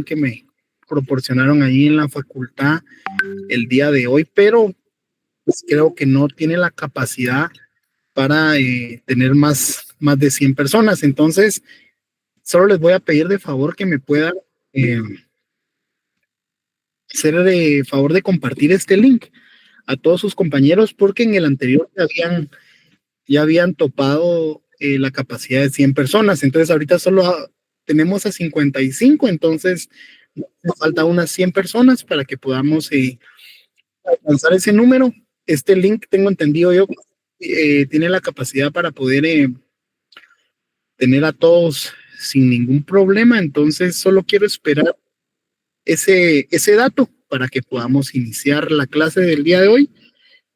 que me proporcionaron ahí en la facultad el día de hoy, pero pues creo que no tiene la capacidad para tener más de 100 personas. Entonces, solo les voy a pedir de favor que me puedan eh, hacer de favor de compartir este link a todos sus compañeros, porque en el anterior ya habían topado la capacidad de 100 personas. Entonces, ahorita solo tenemos a 55, entonces nos falta unas 100 personas para que podamos alcanzar ese número. Este link, tengo entendido yo, tiene la capacidad para poder tener a todos sin ningún problema. Entonces, solo quiero esperar ese dato para que podamos iniciar la clase del día de hoy.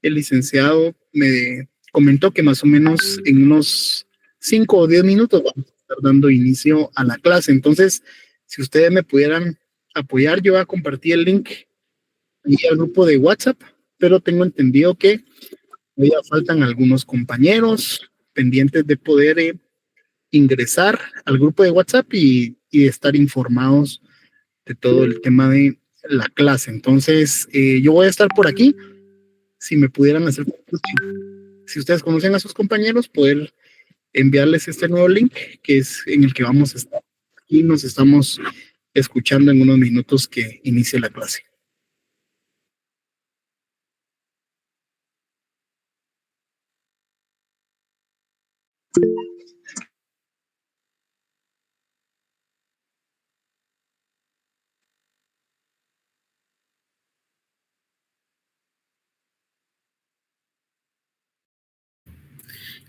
El licenciado me comentó que más o menos en unos 5 o 10 minutos vamos a estar dando inicio a la clase. Entonces, si ustedes me pudieran apoyar, yo voy a compartir el link y al grupo de WhatsApp, pero tengo entendido que todavía faltan algunos compañeros pendientes de poder ingresar al grupo de WhatsApp y estar informados de todo el tema de la clase. Entonces, yo voy a estar por aquí. Si me pudieran hacer, si ustedes conocen a sus compañeros, poder enviarles este nuevo link que es en el que vamos a estar. Y nos estamos escuchando en unos minutos que inicie la clase.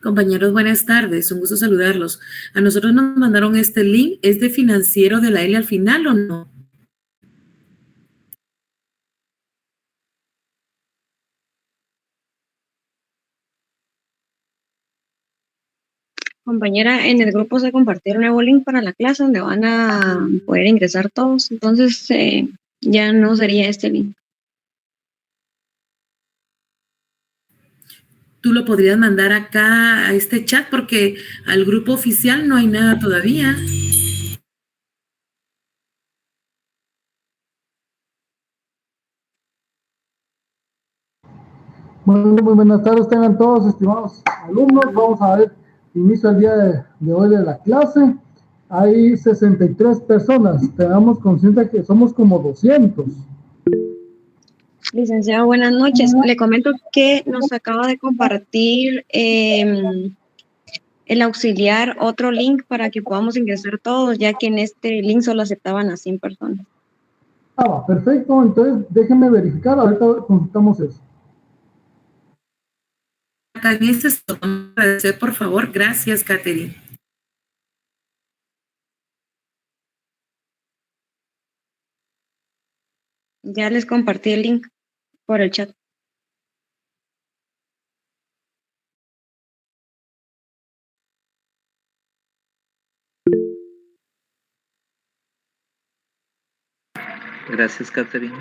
Compañeros, buenas tardes, un gusto saludarlos. A nosotros nos mandaron este link, ¿es de financiero de la L al final o no? Compañera, en el grupo se compartió un nuevo link para la clase donde van a poder ingresar todos, entonces ya no sería este link. Tú lo podrías mandar acá a este chat porque al grupo oficial no hay nada todavía. Muy buenas tardes, tengan todos, estimados alumnos. Vamos a ver, inicio el día de hoy de la clase. Hay 63 personas, tengamos consciente que somos como 200. Licenciado, buenas noches. Le comento que nos acaba de compartir el auxiliar otro link para que podamos ingresar todos, ya que en este link solo aceptaban a 100 personas. Perfecto, entonces déjenme verificar, ahorita consultamos eso. También se lo vamos a agradecer, por favor. Gracias, Catherine. Ya les compartí el link por el chat. Gracias, Catherine.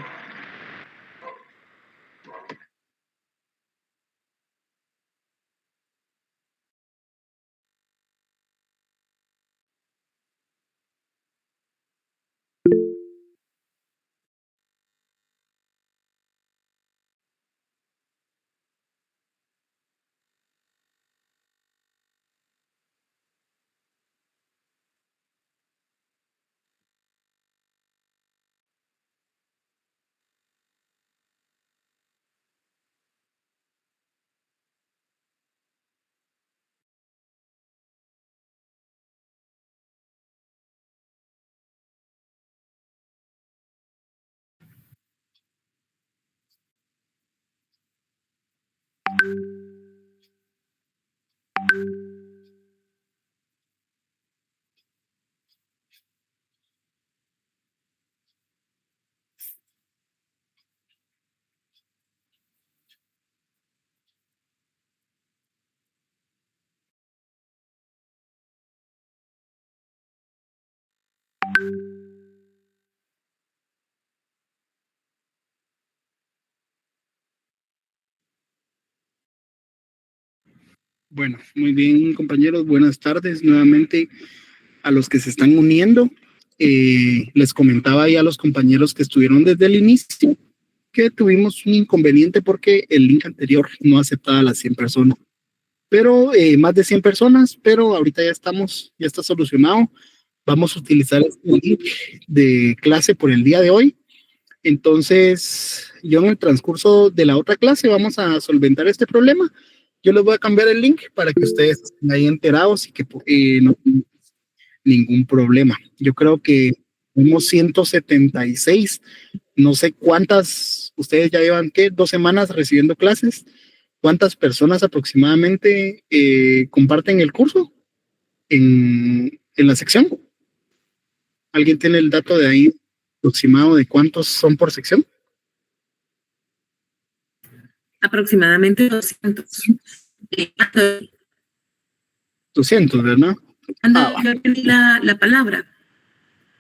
Bueno, muy bien, compañeros. Buenas tardes nuevamente a los que se están uniendo. Les comentaba ya a los compañeros que estuvieron desde el inicio que tuvimos un inconveniente porque el link anterior no aceptaba a las 100 personas, pero más de 100 personas, pero ahorita ya está solucionado. Vamos a utilizar este link de clase por el día de hoy. Entonces, yo en el transcurso de la otra clase vamos a solventar este problema. Yo les voy a cambiar el link para que ustedes estén ahí enterados y que no tengan ningún problema. Yo creo que tenemos 176, no sé cuántas, ustedes ya llevan, ¿qué? 2 semanas recibiendo clases. ¿Cuántas personas aproximadamente comparten el curso en la sección? ¿Alguien tiene el dato de ahí aproximado de cuántos son por sección? Aproximadamente 200. 200, ¿verdad? Yo pedí la palabra.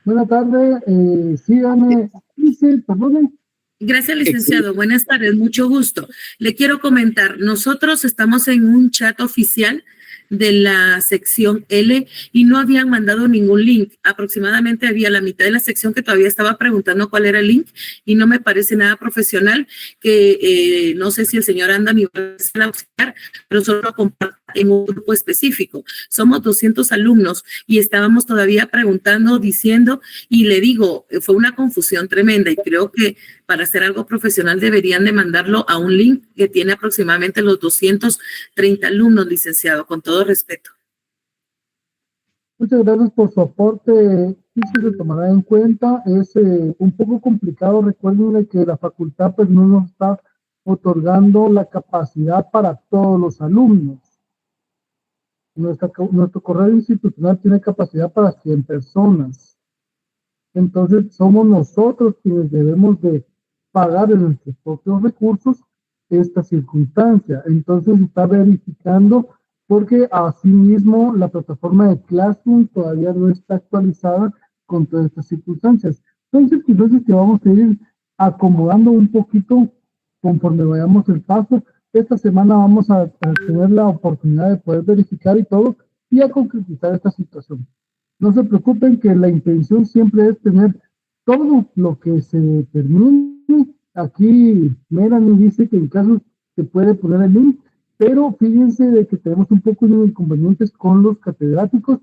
Buenas tardes, síganme, dice, perdón. Gracias, licenciado. Buenas tardes, mucho gusto. Le quiero comentar, nosotros estamos en un chat oficial de la sección L y no habían mandado ningún link. Aproximadamente había la mitad de la sección que todavía estaba preguntando cuál era el link y no me parece nada profesional que no sé si el señor anda mi auxiliar, pero solo comparta en un grupo específico. Somos 200 alumnos y estábamos todavía preguntando, diciendo, y le digo, fue una confusión tremenda y creo que para hacer algo profesional deberían de mandarlo a un link que tiene aproximadamente los 230 alumnos, licenciado, con todo respeto. Muchas gracias por su aporte, sí se tomará en cuenta. Es un poco complicado, recuerden que la facultad pues no nos está otorgando la capacidad para todos los alumnos. Nuestro correo institucional tiene capacidad para 100 personas. Entonces somos nosotros quienes debemos de pagar en nuestros propios recursos esta circunstancia. Entonces se está verificando porque asimismo la plataforma de Classroom todavía no está actualizada con todas estas circunstancias. Son circunstancias que vamos a ir acomodando un poquito conforme vayamos el paso. Esta semana vamos a tener la oportunidad de poder verificar y todo y a concretizar esta situación. No se preocupen que la intención siempre es tener todo lo que se determine. Aquí Melanie dice que en caso se puede poner el link, pero fíjense de que tenemos un poco de inconvenientes con los catedráticos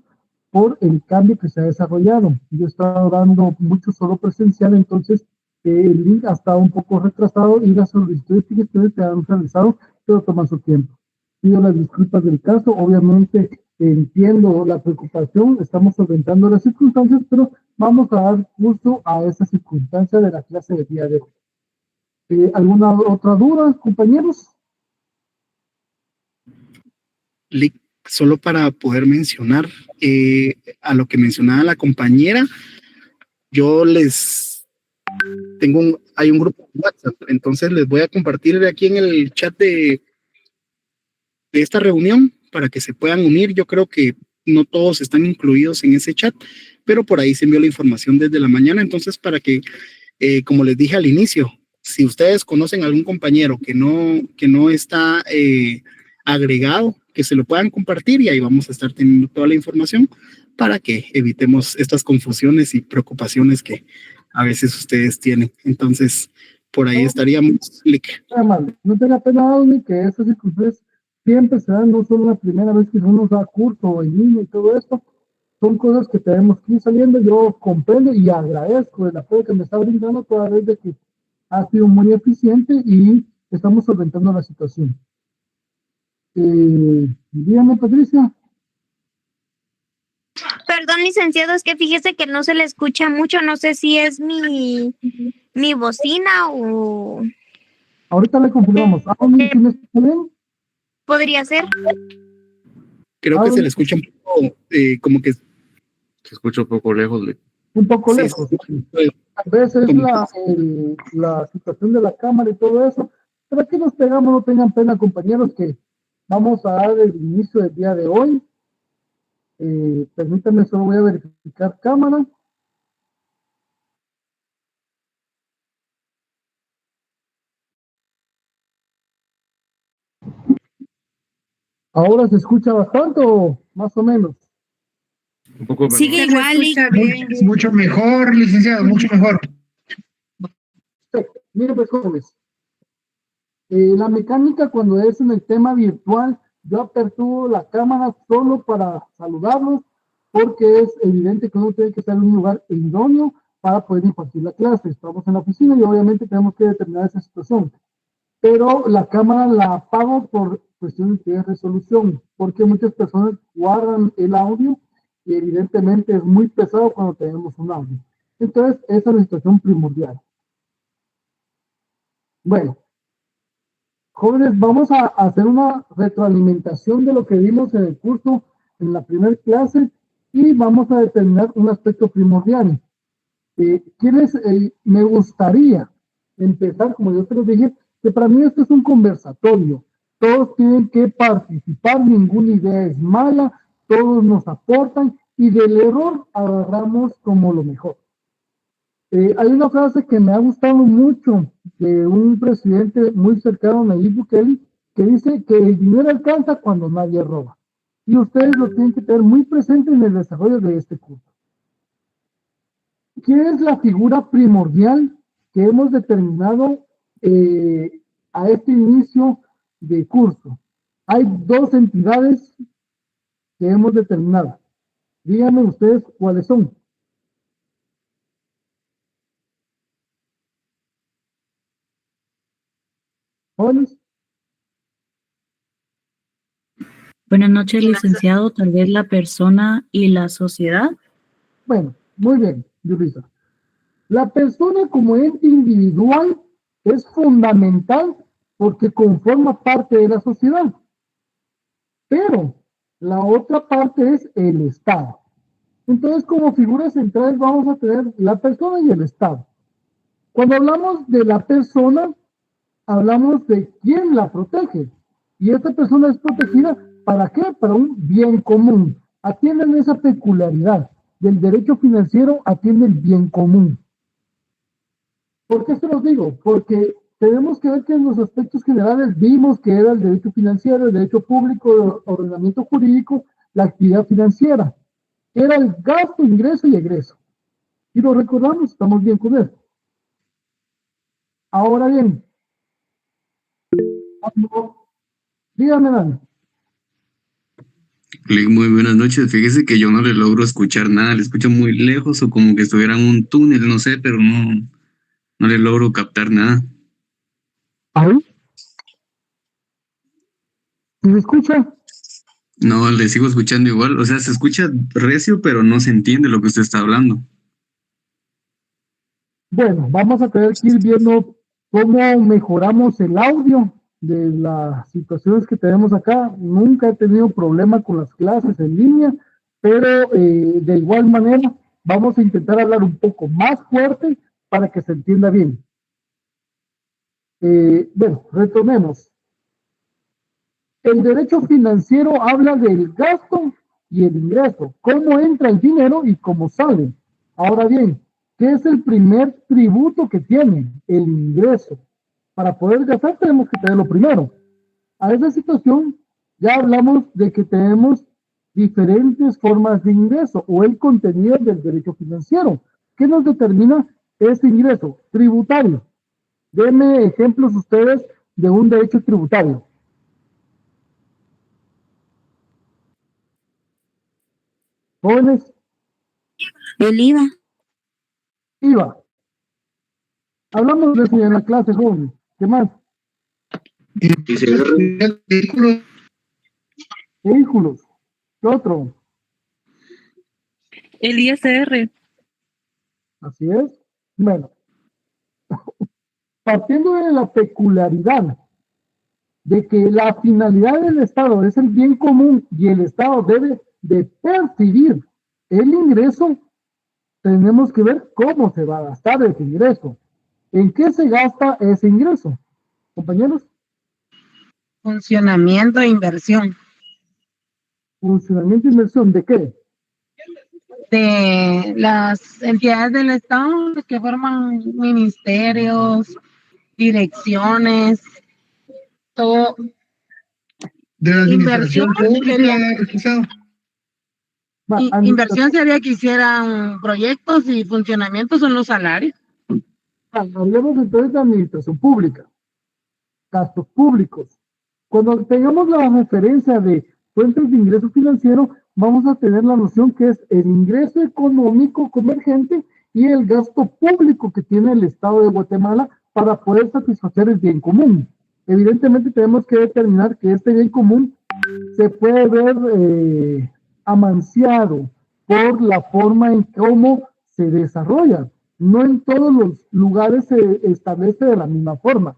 por el cambio que se ha desarrollado. Yo he estado dando mucho solo presencial, entonces el link ha estado un poco retrasado y las solicitudes que ustedes se han realizado, pero toman su tiempo. Pido las disculpas del caso, obviamente entiendo la preocupación, estamos solventando las circunstancias, pero vamos a dar curso a esa circunstancia de la clase del día de hoy. ¿Alguna otra duda, compañeros? Solo para poder mencionar a lo que mencionaba la compañera, yo les tengo hay un grupo de WhatsApp, entonces les voy a compartir aquí en el chat de esta reunión para que se puedan unir. Yo creo que no todos están incluidos en ese chat, pero por ahí se envió la información desde la mañana, entonces para que, como les dije al inicio, si ustedes conocen a algún compañero que no está agregado, que se lo puedan compartir y ahí vamos a estar teniendo toda la información para que evitemos estas confusiones y preocupaciones que a veces ustedes tienen. Entonces, por ahí estaríamos. No tenga pena, Audi, que estas circunstancias siempre se dan, no solo la primera vez que uno da curso en línea y todo esto, son cosas que tenemos que ir saliendo. Yo comprendo y agradezco el apoyo que me está brindando toda vez de que ha sido muy eficiente y estamos solventando la situación. Dígame, Patricia. Perdón, licenciado, es que fíjese que no se le escucha mucho, no sé si es mi bocina o... Ahorita le confirmamos. ¿Sí me escucha bien? ¿Podría ser? Creo que se le escucha un poco, como que... Se escucha un poco lejos. Un poco sí, lejos. Sí. A veces la situación de la cámara y todo eso. Pero aquí nos pegamos, no tengan pena, compañeros, que vamos a dar el inicio del día de hoy. Permítanme, solo voy a verificar cámara. ¿Ahora se escucha bastante o más o menos? Un poco mejor. Sigue igual. Mucho mejor, licenciado, mucho mejor. Mire, pues, jóvenes, la mecánica cuando es en el tema virtual, yo aperturo la cámara solo para saludarlos, porque es evidente que uno tiene que estar en un lugar idóneo para poder impartir la clase. Estamos en la oficina y obviamente tenemos que determinar esa situación. Pero la cámara la apago por cuestiones de resolución, porque muchas personas guardan el audio y evidentemente es muy pesado cuando tenemos un audio. Entonces, esa es la situación primordial. Bueno, jóvenes, vamos a hacer una retroalimentación de lo que vimos en el curso en la primera clase y vamos a determinar un aspecto primordial. Me gustaría empezar, como yo te lo dije, que para mí esto es un conversatorio. Todos tienen que participar, ninguna idea es mala, todos nos aportan y del error agarramos como lo mejor. Hay una frase que me ha gustado mucho de un presidente muy cercano, Nayib Bukele, que dice que el dinero alcanza cuando nadie roba. Y ustedes lo tienen que tener muy presente en el desarrollo de este curso. ¿Qué es la figura primordial que hemos determinado a este inicio de curso? Hay dos entidades que hemos determinado. Díganme ustedes cuáles son. ¿Jóvenes? Buenas noches, licenciado. Tal vez la persona y la sociedad. Bueno, muy bien, Yulisa. La persona como ente individual es fundamental porque conforma parte de la sociedad. Pero la otra parte es el Estado. Entonces, como figuras centrales vamos a tener la persona y el Estado. Cuando hablamos de la persona, hablamos de quién la protege. Y esta persona es protegida, ¿para qué? Para un bien común. Atienden esa peculiaridad del derecho financiero, atiende el bien común. ¿Por qué se los digo? Porque tenemos que ver que en los aspectos generales vimos que era el derecho financiero, el derecho público, el ordenamiento jurídico, la actividad financiera. Era el gasto, ingreso y egreso. Y lo recordamos, estamos bien con eso. Ahora bien, dígame, Dani. Muy buenas noches. Fíjese que yo no le logro escuchar nada, le escucho muy lejos o como que estuviera en un túnel, no sé, pero no le logro captar nada. ¿Ahí? ¿Sí me escucha? No, le sigo escuchando igual, o sea, se escucha recio, pero no se entiende lo que usted está hablando. Bueno, vamos a tener que ir viendo cómo mejoramos el audio de las situaciones que tenemos acá. Nunca he tenido problema con las clases en línea, pero de igual manera vamos a intentar hablar un poco más fuerte para que se entienda bien. Bueno, retomemos. El derecho financiero habla del gasto y el ingreso, cómo entra el dinero y cómo sale. Ahora bien, ¿qué es el primer tributo que tiene? El ingreso. Para poder gastar tenemos que tenerlo primero. A esa situación ya hablamos de que tenemos diferentes formas de ingreso o el contenido del derecho financiero. ¿Qué nos determina ese ingreso? Tributario. Denme ejemplos ustedes de un derecho tributario. Jóvenes. El IVA. IVA. Hablamos de eso en la clase, jóvenes. ¿Qué más? Vehículos. ¿Qué otro? El ISR. Así es. Bueno, partiendo de la peculiaridad de que la finalidad del Estado es el bien común y el Estado debe de percibir el ingreso, tenemos que ver cómo se va a gastar ese ingreso. ¿En qué se gasta ese ingreso? Compañeros. Funcionamiento e inversión. Funcionamiento e inversión, ¿de qué? De las entidades del Estado que forman ministerios, direcciones, todo. De la administración Inversión pública, licenciado. Inversión sería que hicieran proyectos y funcionamientos son los salarios. Hablemos entonces de administración pública, gastos públicos. Cuando tengamos la referencia de fuentes de ingreso financiero, vamos a tener la noción que es el ingreso económico convergente y el gasto público que tiene el Estado de Guatemala para poder satisfacer el bien común. Evidentemente tenemos que determinar que este bien común se puede ver amanciado por la forma en cómo se desarrolla. No en todos los lugares se establece de la misma forma.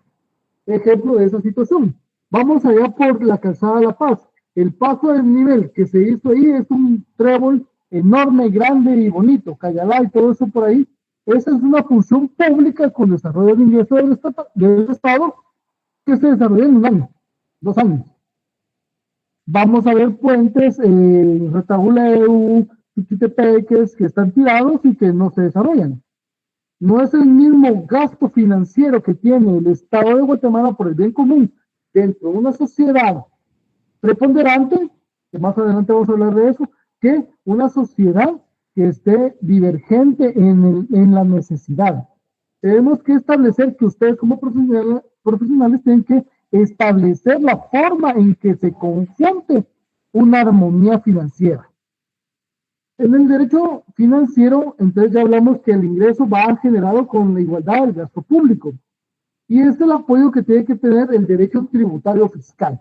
Ejemplo de esa situación. Vamos allá por la calzada de La Paz. El paso del nivel que se hizo ahí es un trébol enorme, grande y bonito, Cayalá y todo eso por ahí. Esa es una función pública con desarrollo de ingreso del Estado que se desarrolla en 1 año, 2 años. Vamos a ver puentes, Retabuleu, Chiquitepeques, que están tirados y que no se desarrollan. No es el mismo gasto financiero que tiene el Estado de Guatemala por el bien común dentro de una sociedad preponderante, que más adelante vamos a hablar de eso, que una sociedad que esté divergente en la necesidad. Tenemos que establecer que ustedes como profesionales tienen que establecer la forma en que se conjunte una armonía financiera. En el derecho financiero, entonces ya hablamos que el ingreso va generado con la igualdad del gasto público. Y es el apoyo que tiene que tener el derecho tributario fiscal.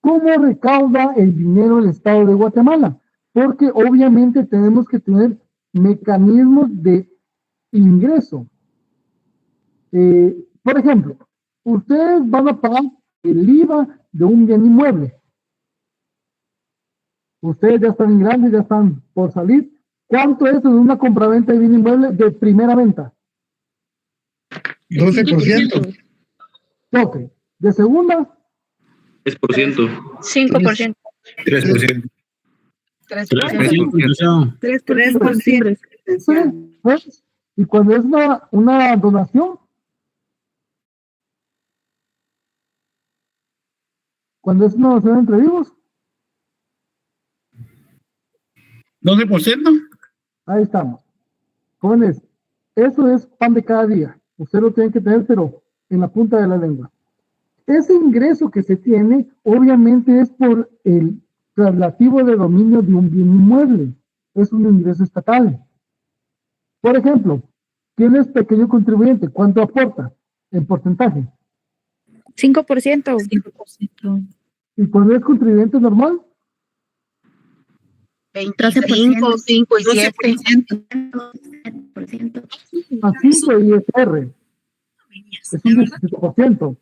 ¿Cómo recauda el dinero el Estado de Guatemala? Porque obviamente tenemos que tener mecanismos de ingreso. Por ejemplo, ustedes van a pagar el IVA de un bien inmueble. Ustedes ya están grandes, ya están por salir. ¿Cuánto es en una compraventa de bien inmueble de primera venta? 12%. Ok. ¿De segunda? 3%. 5%. 3%. 3%. Sí, pues, y cuando es una donación, cuando es una donación entre vivos, 12%. ahí estamos. Jóvenes, eso es pan de cada día. Usted lo tiene que tener, pero en la punta de la lengua. Ese ingreso que se tiene, obviamente, es por el traslativo de dominio de un bien inmueble. Es un ingreso estatal. Por ejemplo, ¿quién es pequeño contribuyente? ¿Cuánto aporta en porcentaje? 5%. 5%. ¿Y cuando es contribuyente normal? 25, 5 y 7. A 5 y ISR. Es un 17%.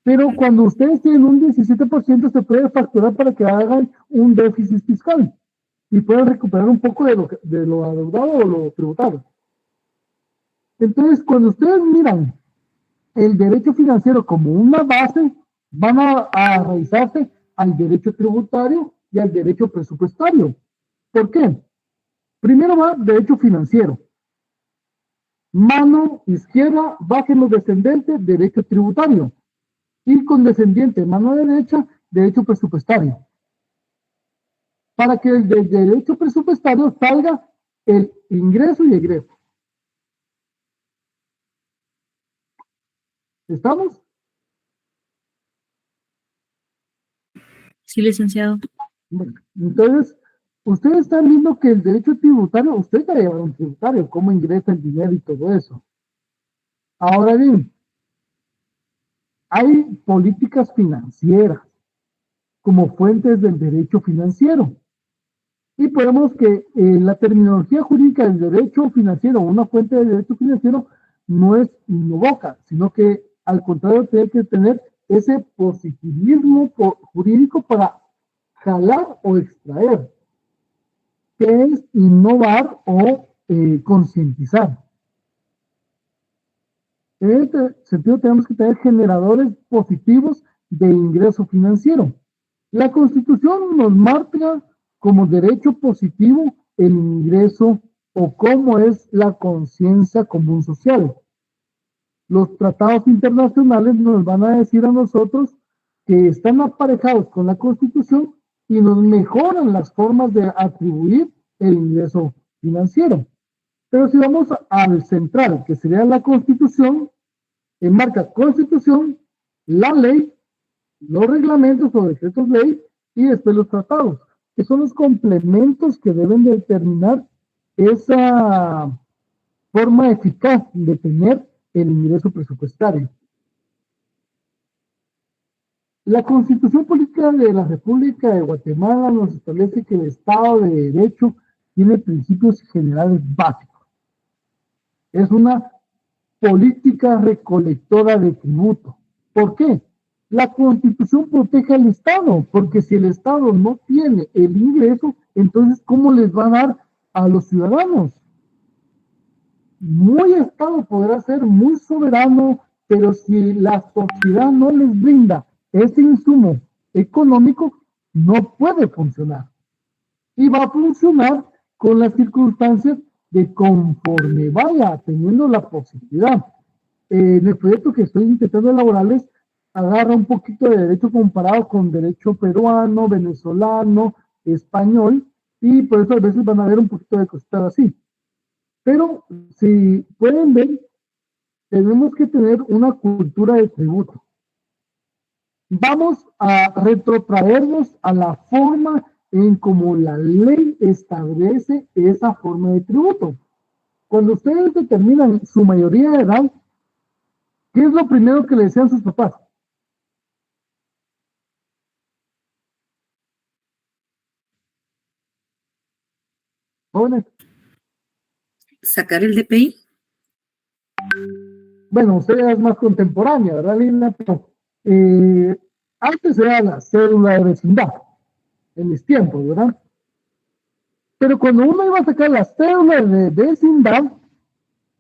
Pero cuando ustedes tienen un 17%, se puede facturar para que hagan un déficit fiscal y puedan recuperar un poco de lo adeudado o lo tributado. Entonces, cuando ustedes miran el derecho financiero como una base, van a realizarse al derecho tributario y al derecho presupuestario. ¿Por qué? Primero va derecho financiero. Mano izquierda, bajen los descendentes, derecho tributario. Y con descendiente, mano derecha, derecho presupuestario. Para que del derecho presupuestario salga el ingreso y egreso. ¿Estamos? Sí, licenciado. Bueno, entonces, ustedes están viendo que el derecho tributario, ustedes ya llevan un tributario, cómo ingresa el dinero y todo eso. Ahora bien, hay políticas financieras como fuentes del derecho financiero. Y podemos que la terminología jurídica del derecho financiero, una fuente de derecho financiero, no es unívoca, sino que al contrario tiene que tener ese positivismo jurídico para jalar o extraer, que es innovar o concientizar. En este sentido tenemos que tener generadores positivos de ingreso financiero. La Constitución nos marca como derecho positivo el ingreso o cómo es la conciencia común social. Los tratados internacionales nos van a decir a nosotros que están aparejados con la Constitución y nos mejoran las formas de atribuir el ingreso financiero. Pero si vamos al central, que sería la Constitución, enmarca Constitución, la ley, los reglamentos o decretos ley y después los tratados, que son los complementos que deben determinar esa forma eficaz de tener el ingreso presupuestario. La Constitución Política de la República de Guatemala nos establece que el Estado de Derecho tiene principios generales básicos. Es una política recolectora de tributo. ¿Por qué? La Constitución protege al Estado, porque si el Estado no tiene el ingreso, entonces ¿cómo les va a dar a los ciudadanos? Muy Estado podrá ser muy soberano, pero si la sociedad no les brinda ese insumo económico, no puede funcionar. Y va a funcionar con las circunstancias de conforme vaya teniendo la posibilidad. En el proyecto que estoy intentando elaborarles, agarra un poquito de derecho comparado con derecho peruano, venezolano, español, y por eso a veces van a ver un poquito de cositas así. Pero si pueden ver, tenemos que tener una cultura de tributo. Vamos a retrotraernos a la forma en cómo la ley establece esa forma de tributo. Cuando ustedes determinan su mayoría de edad, ¿qué es lo primero que le decían sus papás? Jóvenes. ¿Sacar el DPI? Bueno, usted es más contemporánea, ¿verdad, Lina? Pero, antes era la cédula de vecindad, en mis tiempos, ¿verdad? Pero cuando uno iba a sacar la cédula de vecindad,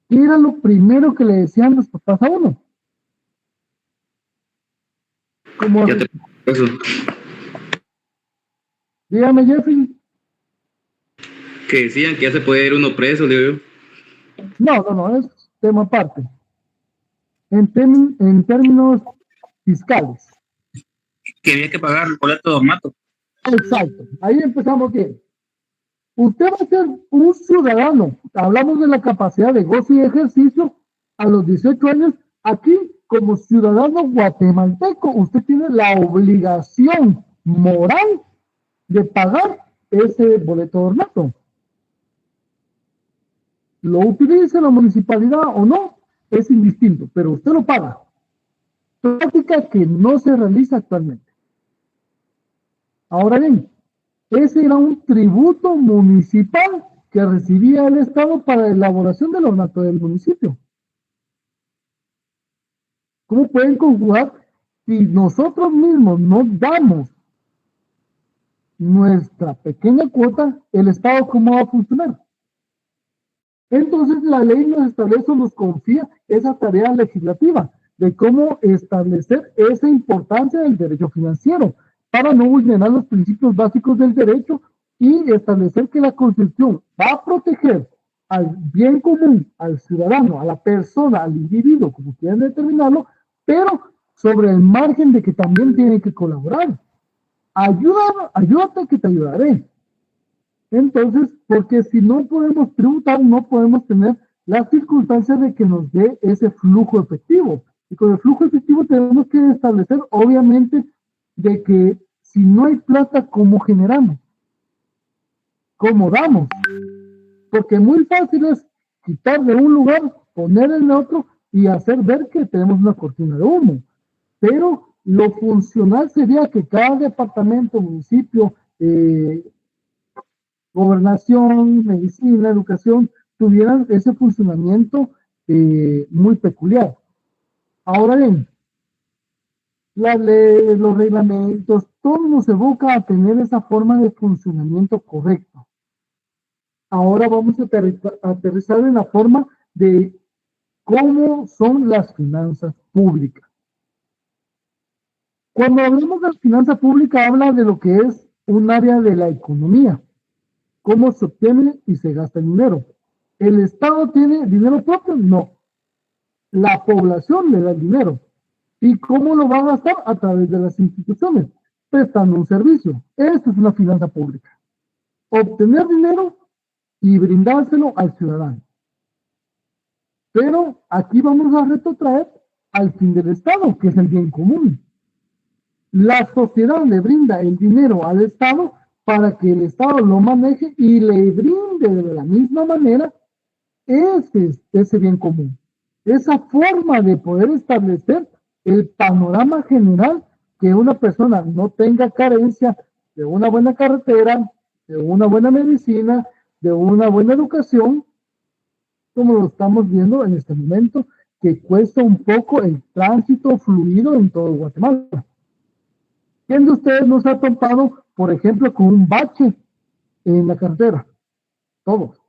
¿qué era lo primero que le decían los papás a uno? Como, Ya te eso. dígame, Jeffrey. Que decían que ya se puede ir uno preso, digo yo. No, es tema aparte. En términos fiscales. Que había que pagar el boleto de ornato. Exacto. Ahí empezamos bien. Usted va a ser un ciudadano. Hablamos de la capacidad de goce y ejercicio a los 18 años. Aquí, como ciudadano guatemalteco, usted tiene la obligación moral de pagar ese boleto de ornato. Lo utilice la municipalidad o no, es indistinto, pero usted lo paga. Práctica que no se realiza actualmente. Ahora bien, ese era un tributo municipal que recibía el Estado para la elaboración del ornato del municipio. ¿Cómo pueden conjugar si nosotros mismos no damos nuestra pequeña cuota, el Estado cómo va a funcionar? Entonces la ley nos establece, nos confía esa tarea legislativa de cómo establecer esa importancia del derecho financiero para no vulnerar los principios básicos del derecho y establecer que la Constitución va a proteger al bien común, al ciudadano, a la persona, al individuo, como quieran determinarlo, pero sobre el margen de que también tiene que colaborar. Ayúdate que te ayudaré. Entonces, porque si no podemos tributar, no podemos tener las circunstancias de que nos dé ese flujo efectivo. Y con el flujo efectivo tenemos que establecer, obviamente, de que si no hay plata, ¿cómo generamos? ¿Cómo damos? Porque muy fácil es quitar de un lugar, poner en otro y hacer ver que tenemos una cortina de humo. Pero lo funcional sería que cada departamento, municipio, gobernación, medicina, educación, tuvieran ese funcionamiento muy peculiar. Ahora bien, las leyes, los reglamentos, todo nos evoca a tener esa forma de funcionamiento correcto. Ahora vamos a aterrizar en la forma de cómo son las finanzas públicas. Cuando hablamos de finanza pública, habla de lo que es un área de la economía. ¿Cómo se obtiene y se gasta el dinero? ¿El Estado tiene dinero propio? No. La población le da el dinero. ¿Y cómo lo va a gastar? A través de las instituciones, prestando un servicio. Esto es una finanza pública. Obtener dinero y brindárselo al ciudadano. Pero aquí vamos a retrotraer al fin del Estado, que es el bien común. La sociedad le brinda el dinero al Estado para que el Estado lo maneje y le brinde de la misma manera ese bien común. Esa forma de poder establecer el panorama general, que una persona no tenga carencia de una buena carretera, de una buena medicina, de una buena educación, como lo estamos viendo en este momento, que cuesta un poco el tránsito fluido en todo Guatemala. ¿Quién de ustedes no se ha topado, por ejemplo, con un bache en la carretera? Todos.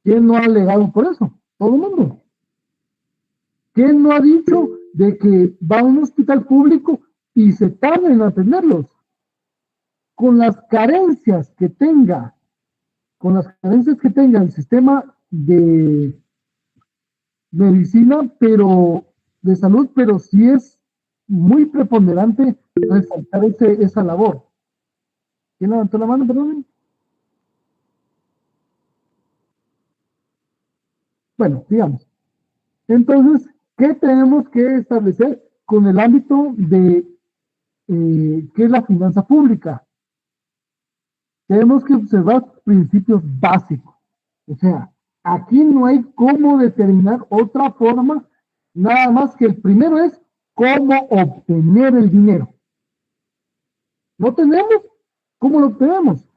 ¿Quién no ha alegado por eso? Todo el mundo. ¿Quién no ha dicho de que va a un hospital público y se tarda en atenderlos? Con las carencias que tenga el sistema de medicina, pero de salud, pero sí es muy preponderante resaltar esa labor. ¿Quién levantó la mano, perdón? Bueno, digamos. Entonces, ¿qué tenemos que establecer con el ámbito de qué es la finanza pública? Tenemos que observar principios básicos. O sea, aquí no hay cómo determinar otra forma, nada más que el primero es cómo obtener el dinero. ¿No tenemos? ¿Cómo lo obtenemos?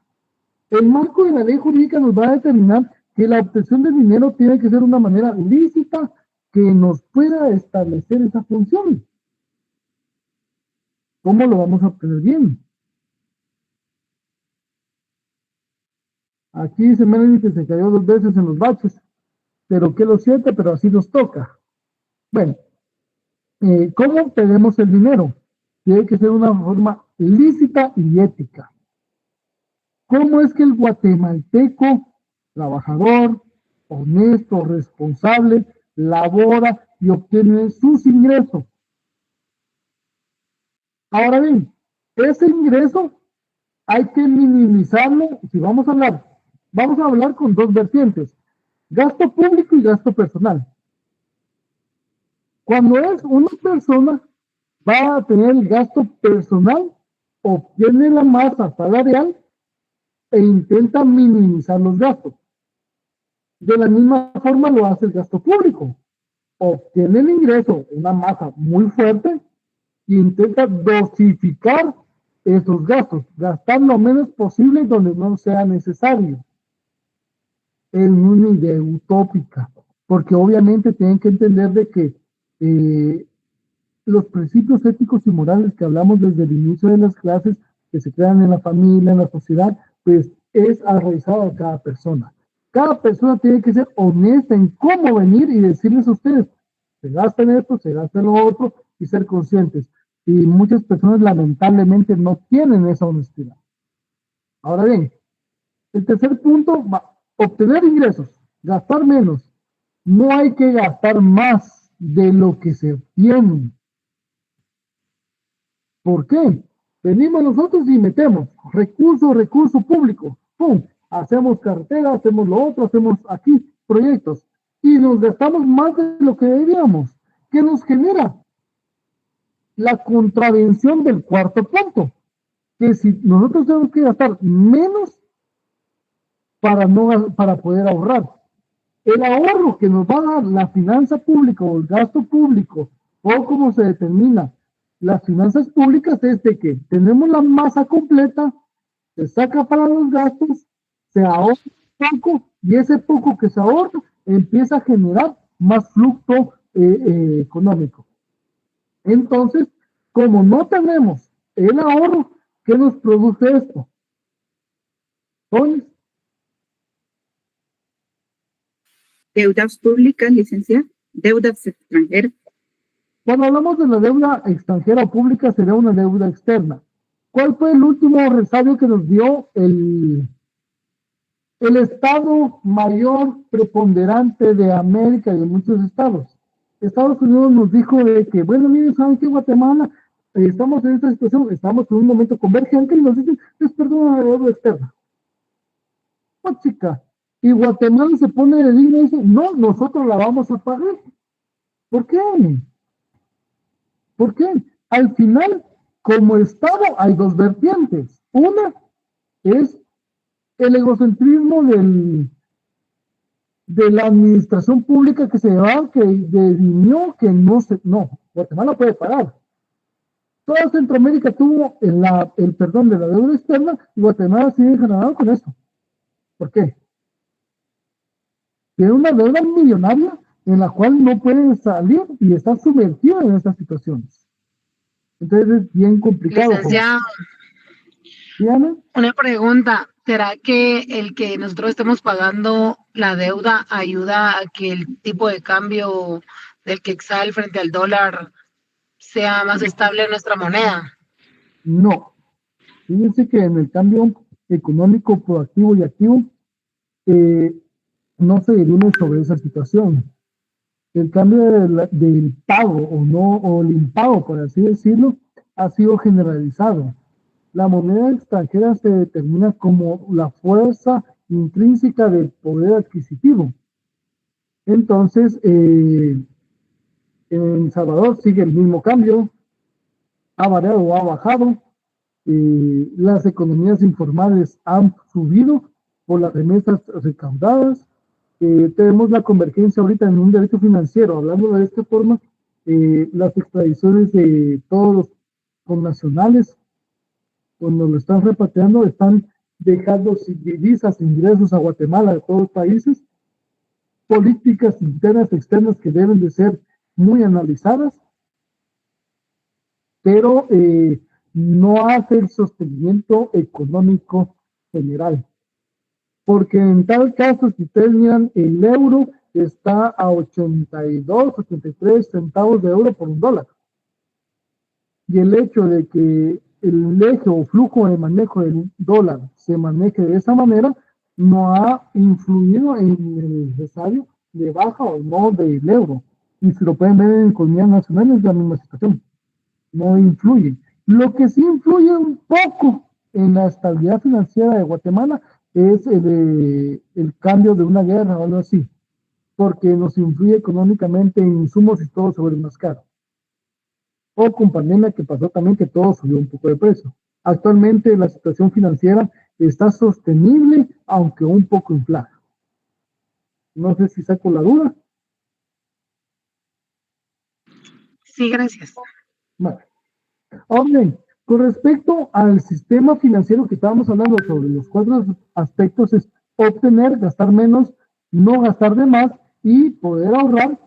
El marco de la ley jurídica nos va a determinar que la obtención del dinero tiene que ser una manera lícita que nos pueda establecer esa función. ¿Cómo lo vamos a obtener bien? Aquí dice Melanie que se cayó 2 veces en los baches, pero que lo siente, pero así nos toca. Bueno, ¿cómo obtenemos el dinero? Tiene que ser una forma lícita y ética. ¿Cómo es que el guatemalteco, trabajador, honesto, responsable, labora y obtiene sus ingresos? Ahora bien, ese ingreso hay que minimizarlo. Si vamos a hablar con 2 vertientes, gasto público y gasto personal. Cuando es una persona, va a tener el gasto personal, obtiene la masa salarial e intenta minimizar los gastos. De la misma forma lo hace el gasto público. Obtiene el ingreso, una masa muy fuerte, e intenta dosificar esos gastos, gastar lo menos posible donde no sea necesario. Es una idea utópica, porque obviamente tienen que entender de que los principios éticos y morales que hablamos desde el inicio de las clases, que se crean en la familia, en la sociedad, pues es arraigado a cada persona. Cada persona tiene que ser honesta en cómo venir y decirles a ustedes, se gasta en esto, se gasta en lo otro, y ser conscientes. Y muchas personas lamentablemente no tienen esa honestidad. Ahora bien, el tercer punto, obtener ingresos, gastar menos. No hay que gastar más de lo que se obtiene. ¿Por qué? Venimos nosotros y metemos recurso público. ¡Pum! Hacemos carretera, hacemos lo otro, hacemos aquí proyectos. Y nos gastamos más de lo que deberíamos. ¿Qué nos genera? La contravención del cuarto punto. Que si nosotros tenemos que gastar menos para poder ahorrar. El ahorro que nos va a dar la finanza pública o el gasto público, o como se determina las finanzas públicas, es de que tenemos la masa completa, se saca para los gastos, se ahorra poco, y ese poco que se ahorra empieza a generar más flujo económico. Entonces, como no tenemos el ahorro, ¿qué nos produce esto? Deudas públicas, licenciada, deudas extranjeras. Cuando hablamos de la deuda extranjera o pública, sería una deuda externa. ¿Cuál fue el último resabio que nos dio el Estado mayor preponderante de América y de muchos estados? Estados Unidos nos dijo de que, bueno, miren, ¿saben qué? Guatemala, estamos en esta situación, estamos en un momento convergente y nos dicen, es perdón, una deuda externa. Oh, chica, y Guatemala se pone de digno y dice, no, nosotros la vamos a pagar. ¿Por qué? ¿Por qué? Al final, como Estado, hay dos vertientes. Una es el egocentrismo de la administración pública que se llevaba, que definió que no, Guatemala puede pagar. Toda Centroamérica tuvo el perdón de la deuda externa y Guatemala sigue ganando con eso. ¿Por qué? Tiene una deuda millonaria en la cual no puede salir y está sumergida en estas situaciones. Entonces es bien complicado. Licenciado, ¿Diana? una pregunta. ¿Será que el que nosotros estemos pagando la deuda ayuda a que el tipo de cambio del quetzal frente al dólar sea más estable en nuestra moneda? No. Fíjense que en el cambio económico proactivo y activo no se dirime sobre esa situación. El cambio del pago o el impago, por así decirlo, ha sido generalizado. La moneda extranjera se determina como la fuerza intrínseca del poder adquisitivo. Entonces, en Salvador sigue el mismo cambio, ha variado o ha bajado. Las economías informales han subido por las remesas recaudadas. Tenemos la convergencia ahorita en un derecho financiero. Hablando de esta forma, las extradiciones de todos los connacionales, cuando lo están repatriando, están dejando sin divisas, ingresos a Guatemala de todos los países. Políticas internas, externas que deben de ser muy analizadas, pero no hace el sostenimiento económico general. Porque en tal caso, si ustedes miran, el euro está a 82, 83 centavos de euro por un dólar. Y el hecho de que el eje o flujo de manejo del dólar se maneje de esa manera no ha influido en el necesario de baja o no del euro. Y si lo pueden ver en economías nacionales, es la misma situación. No influye. Lo que sí influye un poco en la estabilidad financiera de Guatemala es el cambio de una guerra o algo así, porque nos influye económicamente en insumos y todo sobre más caro. O con pandemia que pasó también, que todo subió un poco de precio. Actualmente la situación financiera está sostenible, aunque un poco inflada. No sé si saco la duda. Sí, gracias. Vale. Ahora bien, con respecto al sistema financiero que estábamos hablando sobre los 4 aspectos, es obtener, gastar menos, no gastar de más y poder ahorrar.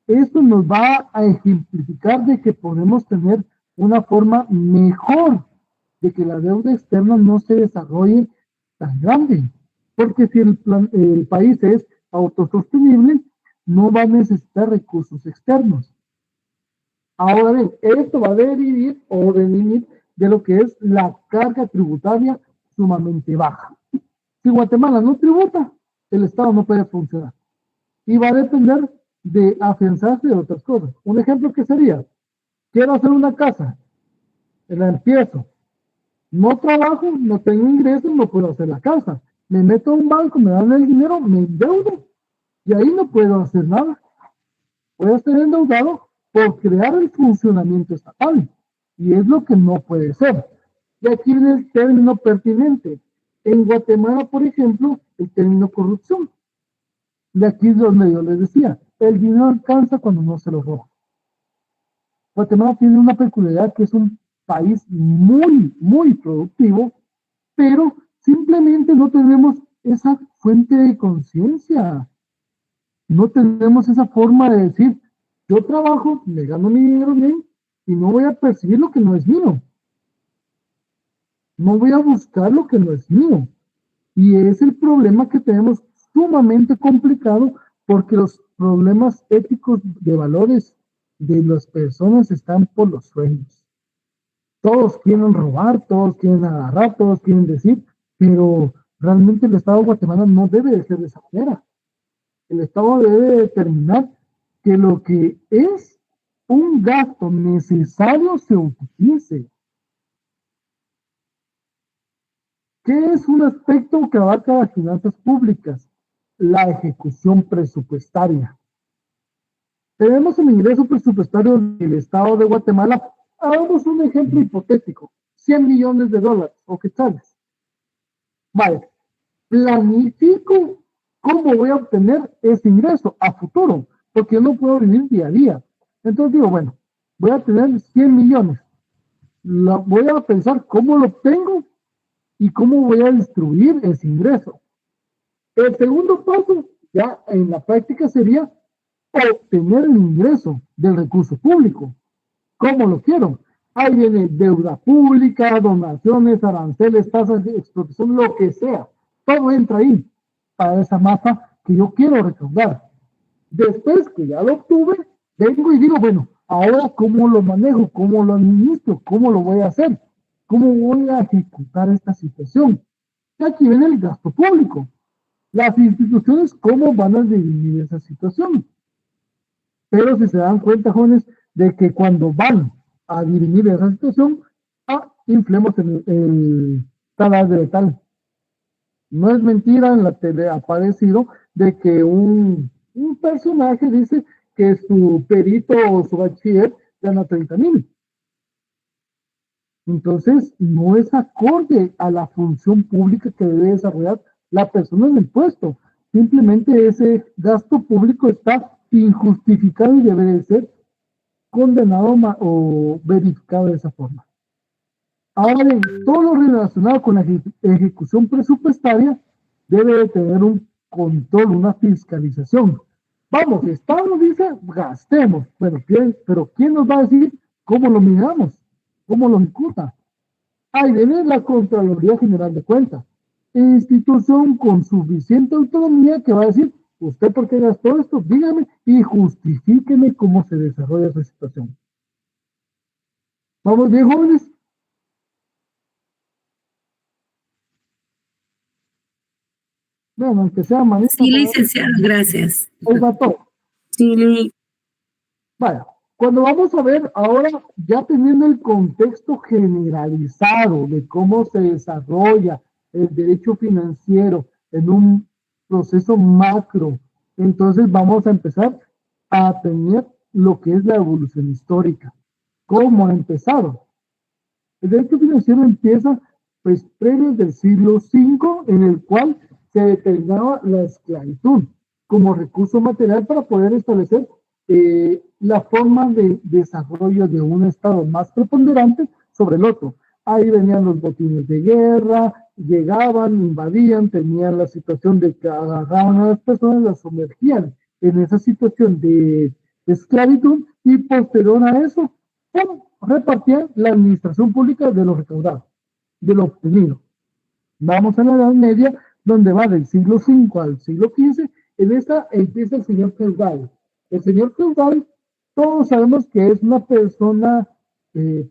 Esto nos va a ejemplificar de que podemos tener una forma mejor de que la deuda externa no se desarrolle tan grande. Porque si el país es autosostenible, no va a necesitar recursos externos. Ahora bien, esto va a derivar o venir de lo que es la carga tributaria sumamente baja. Si Guatemala no tributa, el Estado no puede funcionar. Y va a depender de afianzarse de otras cosas. Un ejemplo que sería, quiero hacer una casa, la empiezo, no trabajo, no tengo ingresos, no puedo hacer la casa. Me meto a un banco, me dan el dinero, me endeudo y ahí no puedo hacer nada. Voy a estar endeudado por crear el funcionamiento estatal. Y es lo que no puede ser. Y aquí viene el término pertinente. En Guatemala, por ejemplo, el término corrupción. De aquí es donde yo les decía, el dinero alcanza cuando no se lo roba. Guatemala tiene una peculiaridad que es un país muy, muy productivo, pero simplemente no tenemos esa fuente de conciencia. No tenemos esa forma de decir, yo trabajo, me gano mi dinero bien y no voy a percibir lo que no es mío. No voy a buscar lo que no es mío. Y es el problema que tenemos sumamente complicado porque los problemas éticos de valores de las personas están por los sueños. Todos quieren robar, todos quieren agarrar, todos quieren decir, pero realmente el Estado de Guatemala no debe de ser de esa manera. El Estado debe determinar que lo que es un gasto necesario se utilice. ¿Qué es un aspecto que abarca las finanzas públicas? La ejecución presupuestaria. Tenemos el ingreso presupuestario del Estado de Guatemala. Hagamos un ejemplo hipotético. 100 millones de dólares o quetzales. Vale. Planifico cómo voy a obtener ese ingreso a futuro, porque yo no puedo vivir día a día. Entonces digo, bueno, voy a tener 100 millones. Voy a pensar cómo lo obtengo y cómo voy a distribuir ese ingreso. El segundo paso, ya en la práctica, sería obtener el ingreso del recurso público. ¿Cómo lo quiero? Ahí viene deuda pública, donaciones, aranceles, tasas de explotación, lo que sea. Todo entra ahí para esa masa que yo quiero recaudar. Después que ya lo obtuve, vengo y digo, bueno, ahora cómo lo manejo, cómo lo administro, cómo lo voy a hacer, cómo voy a ejecutar esta situación. Y aquí viene el gasto público. Las instituciones, ¿cómo van a dividir esa situación? Pero si se dan cuenta, jóvenes, de que cuando van a dirimir esa situación, inflemos el talar de tal. No es mentira, en la tele ha aparecido de que un personaje dice que su perito o su bachiller gana 30,000. Entonces, no es acorde a la función pública que debe desarrollar la persona en el puesto. Simplemente ese gasto público está injustificado y debe de ser condenado o verificado de esa forma. Ahora bien, todo lo relacionado con la ejecución presupuestaria debe de tener un control, una fiscalización. Vamos, el Estado dice, gastemos. Bueno, pero ¿quién nos va a decir cómo lo miramos? ¿Cómo lo ejecuta? Ahí viene la Contraloría General de Cuentas, institución con suficiente autonomía que va a decir, ¿usted por qué gastó esto? Dígame y justifíqueme cómo se desarrolla esa situación. ¿Vamos bien, jóvenes? Bueno, aunque sea manita. Sí, licenciado, gracias. Ahí va todo. Sí. Vaya, cuando vamos a ver ahora, ya teniendo el contexto generalizado de cómo se desarrolla el derecho financiero en un proceso macro, entonces vamos a empezar a tener lo que es la evolución histórica. ¿Cómo ha empezado? El derecho financiero empieza pues previo del siglo V, en el cual se determinaba la esclavitud como recurso material para poder establecer la forma de desarrollo de un Estado más preponderante sobre el otro. Ahí venían los botines de guerra, llegaban, invadían, tenían la situación de que agarraban a las personas, las sumergían en esa situación de esclavitud y posterior a eso, repartían la administración pública de lo recaudado, de lo obtenido. Vamos a la Edad Media, donde va del siglo V al siglo XV, en esta empieza el señor feudal. El señor feudal, todos sabemos que es una persona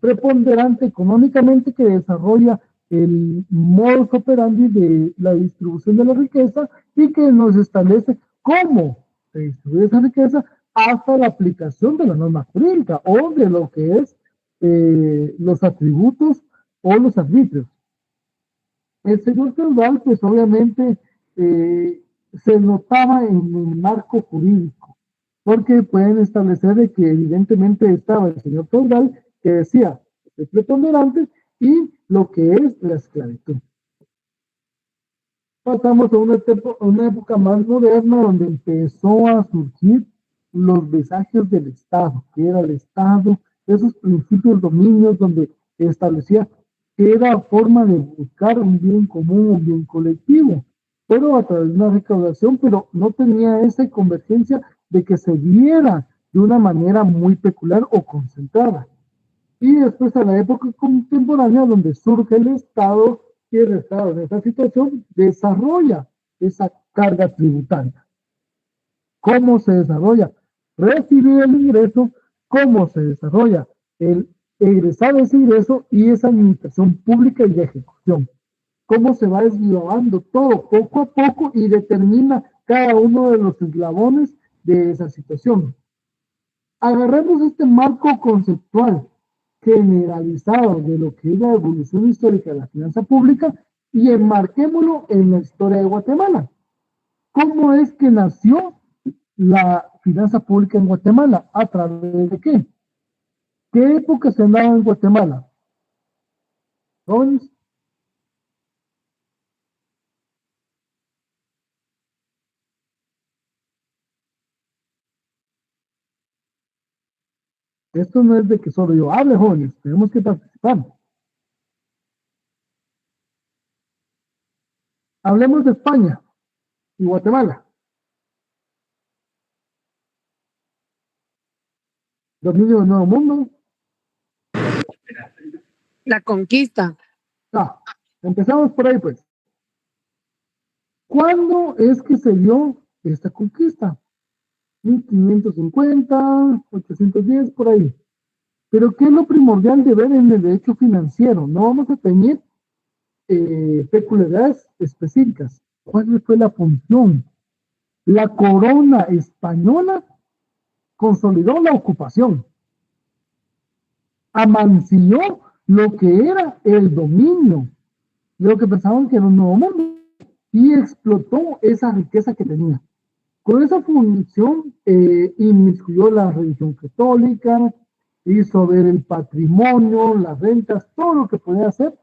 preponderante económicamente que desarrolla el modus operandi de la distribución de la riqueza y que nos establece cómo se distribuye esa riqueza hasta la aplicación de la norma jurídica o de lo que es los atributos o los arbitrios. El señor feudal, pues obviamente se notaba en el marco jurídico, porque pueden establecer de que evidentemente estaba el señor feudal que decía es preponderante y lo que es la esclavitud. Pasamos a una época más moderna donde empezó a surgir los visajes del Estado, que era el Estado, esos principios dominios donde establecía que era forma de buscar un bien común, un bien colectivo, pero a través de una recaudación, pero no tenía esa convergencia de que se viera de una manera muy peculiar o concentrada. Y después a la época contemporánea donde surge el Estado y el Estado en esa situación desarrolla esa carga tributaria. ¿Cómo se desarrolla? Recibir el ingreso, cómo se desarrolla el egresar ese ingreso y esa administración pública y de ejecución. Cómo se va desglobando todo poco a poco y determina cada uno de los eslabones de esa situación. Agarremos este marco conceptual generalizado de lo que es la evolución histórica de la finanza pública y enmarquémoslo en la historia de Guatemala. ¿Cómo es que nació la finanza pública en Guatemala? ¿A través de qué? ¿Qué época se andaba en Guatemala? Jóvenes. Esto no es de que solo yo hable, jóvenes, tenemos que participar. Hablemos de España y Guatemala. Dominio del Nuevo Mundo. La conquista. Ah, empezamos por ahí, pues. ¿Cuándo es que se dio esta conquista? 1550, 810, por ahí. Pero ¿qué es lo primordial de ver en el derecho financiero? No vamos a tener peculiaridades específicas. ¿Cuál fue la función? La corona española consolidó la ocupación, amancilló lo que era el dominio de lo que pensaban que era un nuevo mundo y explotó esa riqueza que tenía. Con esa función inmiscuyó la religión católica, hizo ver el patrimonio, las rentas, todo lo que podía hacer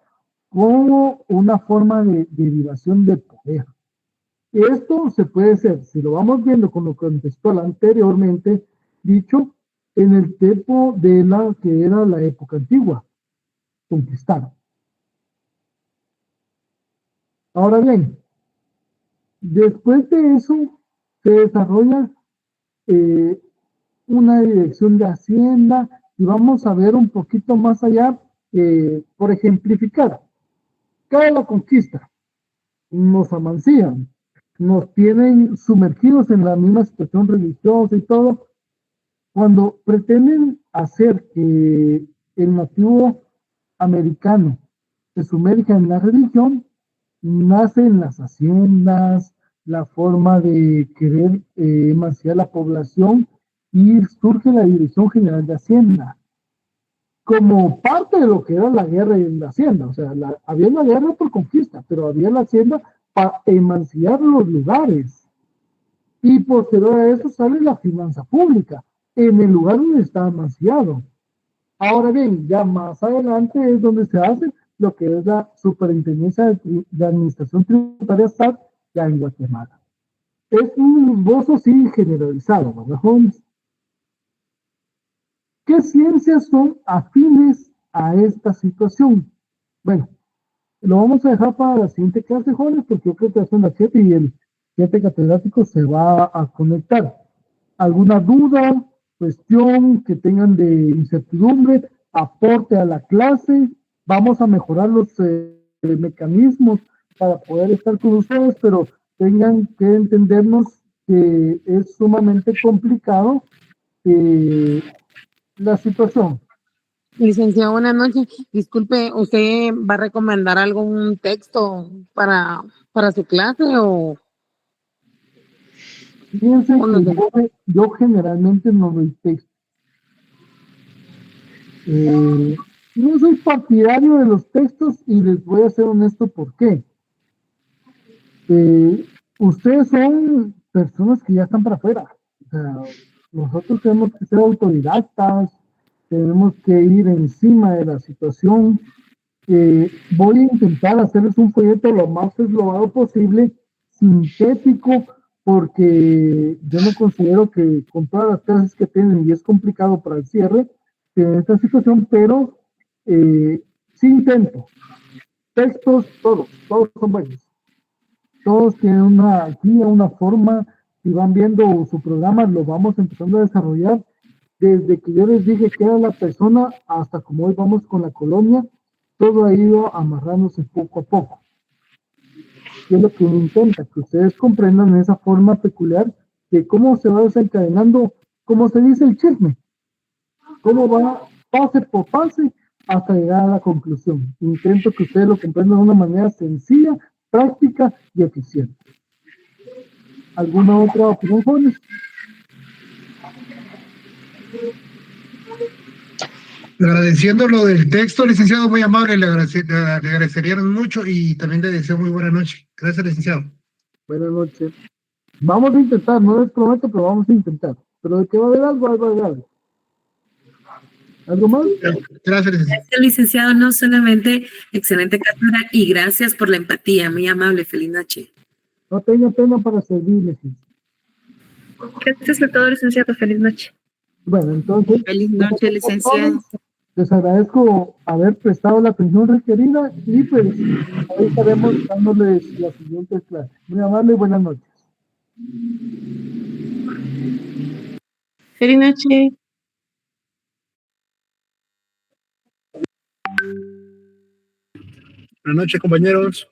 como una forma de derivación de poder. Esto se puede hacer, si lo vamos viendo con lo contextual anteriormente dicho, en el tiempo de la que era la época antigua, conquistar. Ahora bien, después de eso se desarrolla una dirección de Hacienda y vamos a ver un poquito más allá, por ejemplificar. Cada la conquista nos amancillan, nos tienen sumergidos en la misma situación religiosa y todo, cuando pretenden hacer que el nativo americano se sumerja en la religión, nacen las haciendas, la forma de querer emancipar la población y surge la Dirección General de Hacienda como parte de lo que era la guerra en la hacienda. O sea, había una guerra por conquista, pero había la hacienda para emancipar los lugares. Y posterior a eso sale la finanza pública, en el lugar donde está emancipado. Ahora bien, ya más adelante es donde se hace lo que es la Superintendencia de Administración Tributaria SAT ya en Guatemala. Es un esbozo sí generalizado, ¿verdad, jóvenes? ¿Qué ciencias son afines a esta situación? Bueno, lo vamos a dejar para la siguiente clase, jóvenes, porque yo creo que son las 7 y el 7 catedrático se va a conectar. ¿Alguna duda, cuestión que tengan de incertidumbre, aporte a la clase? Vamos a mejorar los mecanismos para poder estar con ustedes, pero tengan que entendernos que es sumamente complicado la situación. Licenciado, buenas noches. Disculpe, ¿usted va a recomendar algún texto para su clase o...? Fíjense que yo generalmente no doy texto. No soy partidario de los textos y les voy a ser honesto por qué. Ustedes son personas que ya están para afuera. O sea, nosotros tenemos que ser autodidactas, tenemos que ir encima de la situación. Voy a intentar hacerles un folleto lo más eslobado posible, sintético, porque yo no considero que con todas las clases que tienen, y es complicado para el cierre de esta situación, pero sí intento. Textos, todos son buenos. Todos tienen una guía, una forma, y van viendo su programa, lo vamos empezando a desarrollar. Desde que yo les dije que era la persona, hasta como hoy vamos con la colonia, todo ha ido amarrándose poco a poco. Y es lo que uno intenta, que ustedes comprendan esa forma peculiar de cómo se va desencadenando, como se dice el chisme, cómo va pase por pase hasta llegar a la conclusión. Intento que ustedes lo comprendan de una manera sencilla, práctica y eficiente. ¿Alguna otra opinión, jóvenes? Agradeciendo lo del texto, licenciado, muy amable, le agradecerían mucho y también le deseo muy buena noche. Gracias, licenciado. Buenas noches. Vamos a intentar, no les prometo, pero vamos a intentar. Pero de que va a haber algo, va a haber algo. ¿Algo más? Gracias, licenciado. Gracias, licenciado, no solamente excelente cátedra y gracias por la empatía, muy amable, feliz noche. No tenga pena para servirles. Gracias a todos, licenciado, feliz noche. Bueno, entonces... Feliz noche, licenciado. Les agradezco haber prestado la atención requerida y pues ahí estaremos dándoles la siguiente clase. Muy amable y buenas noches. Feliz noche. Buenas noches, compañeros.